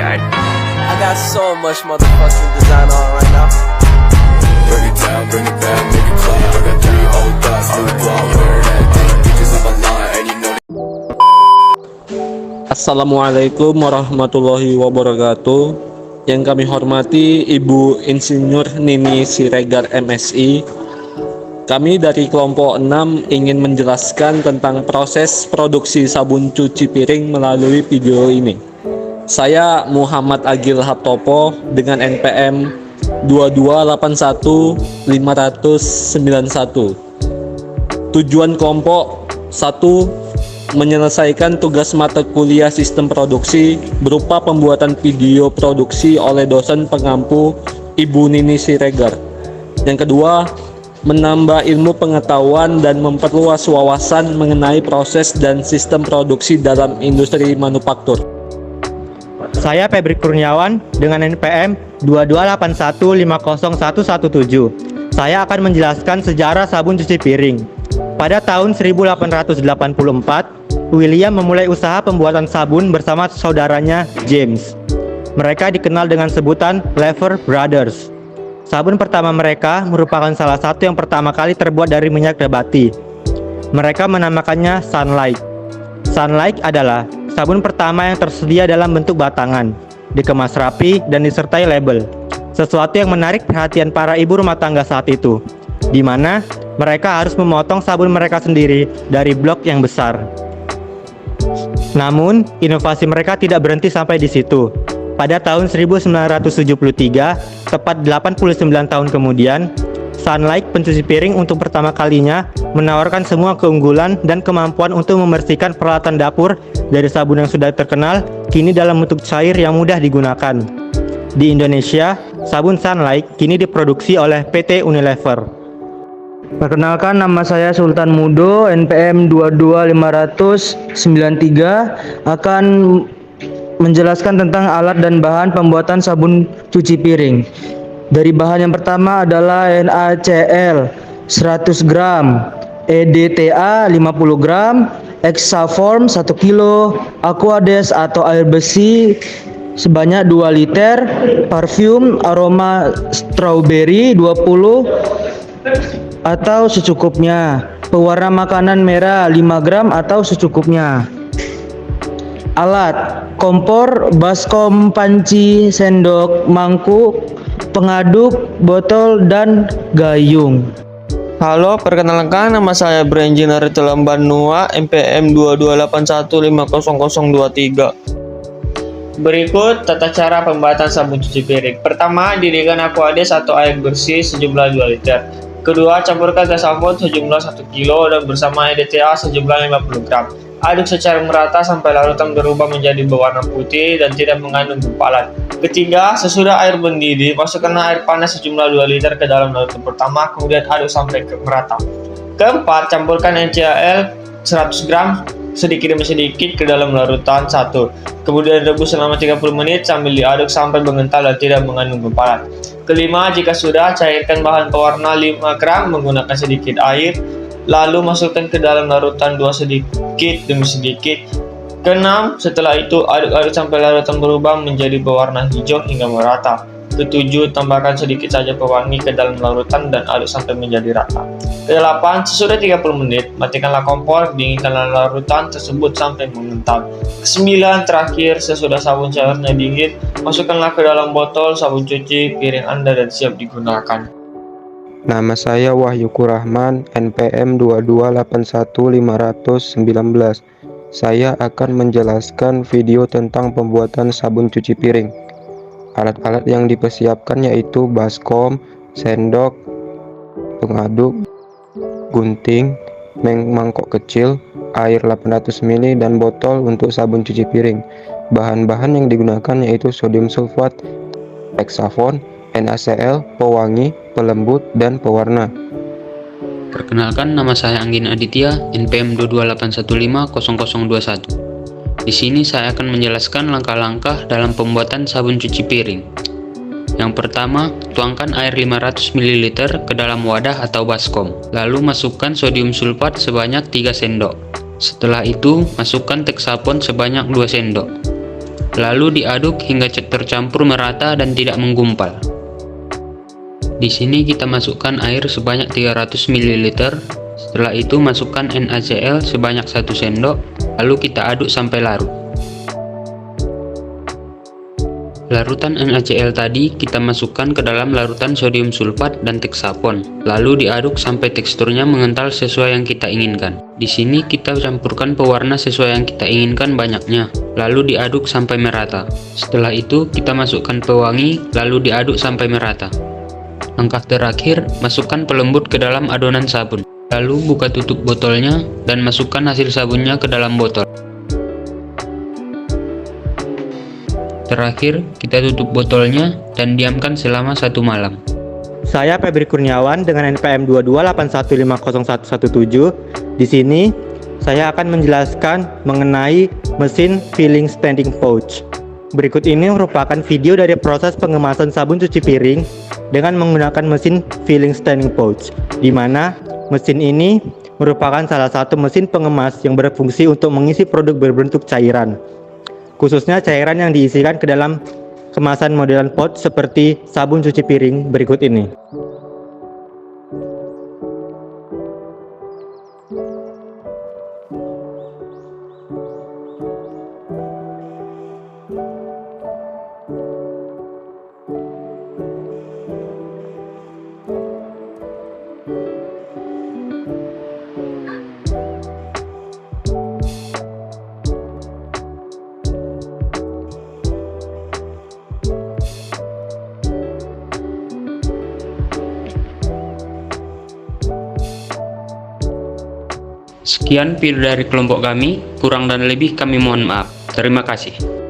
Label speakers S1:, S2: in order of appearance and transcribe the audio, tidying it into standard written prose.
S1: guy.
S2: I got so much motherfucking design on right now.
S3: Bring it down, bring it back, make it clap. I got 3 old thoughts, new guap, wear that thing. Bitches on my line, and you know.
S4: Assalamualaikum warahmatullahi wabarakatuh. Yang kami hormati Ibu Insinyur Nini Siregar MSI. Kami dari kelompok 6 ingin menjelaskan tentang proses produksi sabun cuci piring melalui video ini. Saya Muhammad Agil Haptopo dengan NPM 2215091. Tujuan kelompok 1, menyelesaikan tugas mata kuliah sistem produksi berupa pembuatan video produksi oleh dosen pengampu Ibu Nini Siregar. Yang kedua, menambah ilmu pengetahuan dan memperluas wawasan mengenai proses dan sistem produksi dalam industri manufaktur.
S5: Saya Febri Kurniawan dengan NPM 228150117. Saya akan menjelaskan sejarah sabun cuci piring. Pada tahun 1884, William memulai usaha pembuatan sabun bersama saudaranya James. Mereka dikenal dengan sebutan Lever Brothers. Sabun pertama mereka merupakan salah satu yang pertama kali terbuat dari minyak nabati. Mereka menamakannya Sunlight. Sunlight adalah sabun pertama yang tersedia dalam bentuk batangan, dikemas rapi dan disertai label. Sesuatu yang menarik perhatian para ibu rumah tangga saat itu, di mana mereka harus memotong sabun mereka sendiri dari blok yang besar. Namun, inovasi mereka tidak berhenti sampai di situ. Pada tahun 1973, tepat 89 tahun kemudian, Sunlight pencuci piring untuk pertama kalinya menawarkan semua keunggulan dan kemampuan untuk membersihkan peralatan dapur dari sabun yang sudah terkenal kini dalam bentuk cair yang mudah digunakan. Di Indonesia, sabun Sunlight kini diproduksi oleh PT Unilever.
S6: Perkenalkan, nama saya Sultan Mudo, NPM 22593, akan menjelaskan tentang alat dan bahan pembuatan sabun cuci piring. Dari bahan yang pertama adalah NaCl 100 gram, EDTA 50 gram, Hexaform 1 kilo, Aquades atau air besi sebanyak 2 liter, parfum aroma strawberry 20 atau secukupnya, pewarna makanan merah 5 gram atau secukupnya. Alat: kompor, baskom, panci, sendok, mangkuk, pengaduk, botol, dan gayung.
S7: Halo, perkenalkan, nama saya Brenjiner Telambanua, NPM 221500023. Berikut tata cara pembuatan sabun cuci piring. Pertama, didirikan Aquades atau air bersih sejumlah 2 liter. Kedua, campurkan gas sabun sejumlah 1 kilo dan bersama EDTA sejumlah 50 gram. Aduk secara merata sampai larutan berubah menjadi berwarna putih dan tidak mengandung gumpalan. Ketiga, sesudah air mendidih, masukkan air panas sejumlah 2 liter ke dalam larutan pertama, kemudian aduk sampai merata. Keempat, campurkan NaCl 100 gram sedikit demi sedikit ke dalam larutan 1. Kemudian rebus selama 30 menit sambil diaduk sampai mengental dan tidak mengandung gumpalan. Kelima, jika sudah, cairkan bahan pewarna 5 gram menggunakan sedikit air. Lalu masukkan ke dalam larutan 2 sedikit demi sedikit. Keenam, setelah itu aduk-aduk sampai larutan berubah menjadi berwarna hijau hingga merata. Ketujuh, tambahkan sedikit saja pewangi ke dalam larutan dan aduk sampai menjadi rata. Kedelapan, sesudah 30 menit, matikanlah kompor, dinginkanlah larutan tersebut sampai mengental. Kesembilan, terakhir, sesudah sabun cairnya dingin, masukkanlah ke dalam botol sabun cuci piring Anda dan siap digunakan.
S8: Nama saya Wahyu Kurahman, NPM 2281519. Saya akan menjelaskan video tentang pembuatan sabun cuci piring. Alat-alat yang dipersiapkan yaitu baskom, sendok, pengaduk, gunting, mangkok kecil, air 800 ml, dan botol untuk sabun cuci piring. Bahan-bahan yang digunakan yaitu sodium sulfat, hexafon, NaCl, pewangi, pelembut, dan pewarna.
S9: Perkenalkan, nama saya Anggin Aditya, NPM 228150021. Di sini saya akan menjelaskan langkah-langkah dalam pembuatan sabun cuci piring. Yang pertama, tuangkan air 500 ml ke dalam wadah atau baskom. Lalu masukkan sodium sulfat sebanyak 3 sendok. Setelah itu, masukkan Hexaform sebanyak 2 sendok. lalu diaduk hingga tercampur merata dan tidak menggumpal. Di sini kita masukkan air sebanyak 300 ml. Setelah itu masukkan NaCl sebanyak 1 sendok, lalu kita aduk sampai larut. Larutan NaCl tadi kita masukkan ke dalam larutan sodium sulfat dan teksapon, lalu diaduk sampai teksturnya mengental sesuai yang kita inginkan. Di sini kita campurkan pewarna sesuai yang kita inginkan banyaknya, lalu diaduk sampai merata. Setelah itu kita masukkan pewangi, lalu diaduk sampai merata. Langkah terakhir, masukkan pelembut ke dalam adonan sabun. Lalu buka tutup botolnya dan masukkan hasil sabunnya ke dalam botol. Terakhir, kita tutup botolnya dan diamkan selama 1 malam.
S5: Saya Febri Kurniawan dengan NPM 228150117. Di sini saya akan menjelaskan mengenai mesin filling standing pouch. Berikut ini merupakan video dari proses pengemasan sabun cuci piring dengan menggunakan mesin filling standing pouch, di mana mesin ini merupakan salah satu mesin pengemas yang berfungsi untuk mengisi produk berbentuk cairan, khususnya cairan yang diisikan ke dalam kemasan modelan pouch seperti sabun cuci piring berikut ini.
S9: Sekian video dari kelompok kami, kurang dan lebih kami mohon maaf. Terima kasih.